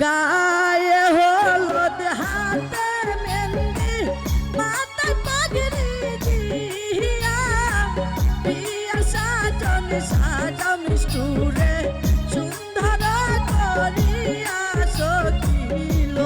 গায়ে হলুদ হাতে মেহেন্দি মাথায় পাগড়ি দিয়া বিয়ার সাজন সাজাও নিষ্ঠুরে সুন্দর করিয়া সখিল।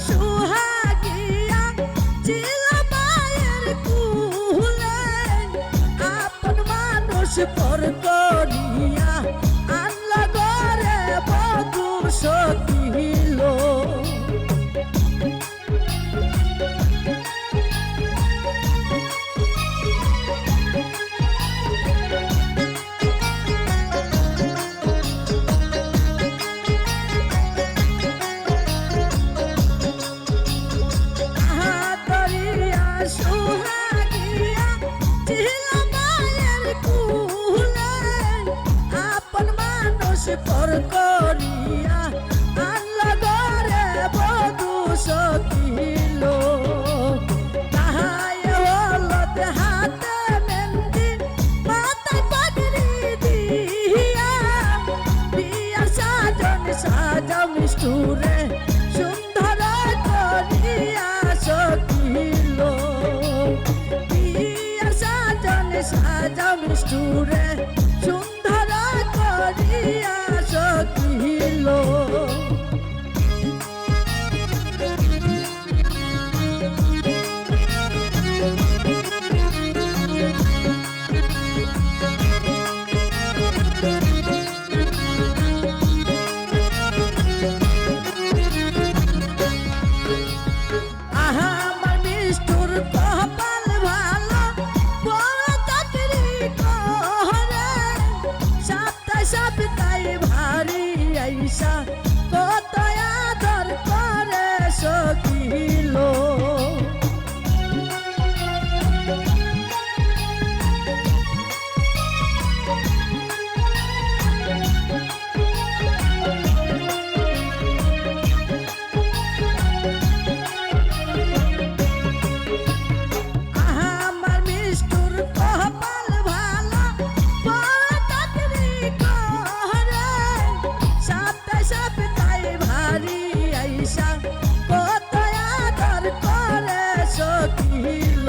সুহাগিয়া ছিল মায়ের কুলে আপন মানুষ পর করিয়া আনল ঘরে বধূ সখিল। পর করিয়া আনল ঘরে বধূ সখিল। তাহাই হলুদ হাতে মেহেন্দি মাথায় পাগড়ি দিয়া বিয়ার সাজন সাজাও নিষ্ঠুরে সুন্দর করিয়া সখিল। বিয়ার সাজন সাজাও নিষ্ঠুরে সুন্দর করিয়া সখিল। আমার নিষ্ঠুর কপাল ভালো বড় চাকরি করে সপ্তাহে সপ্তাহে ভারী আইসা কত আদর করে সখিল। আমার নিষ্ঠুর কপাল ভালো বড় চাকরি করে সপ্তাহে সপ্তাহে ভারী আইসা কত আদর করে সখিল।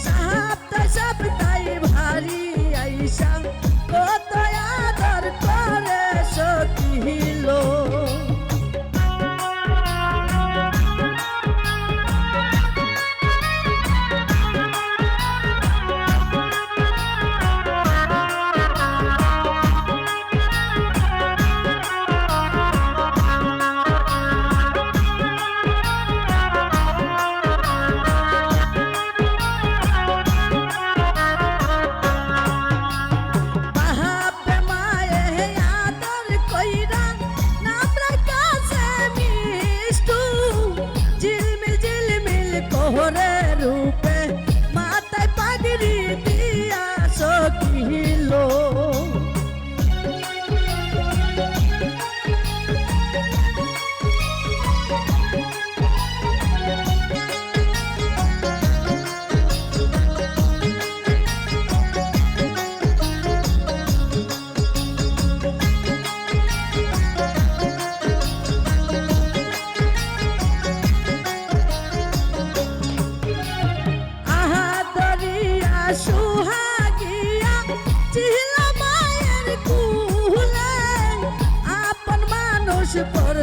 সপ্তাহে সপ্তাহে ভারী আইসা কত আদর করে সখিল। কোহরে রূপে মাথায় পাগড়ি দিয়া সখিল। সুহাগিয়া ছিল মায়ের কুলে আপন মানুষ পর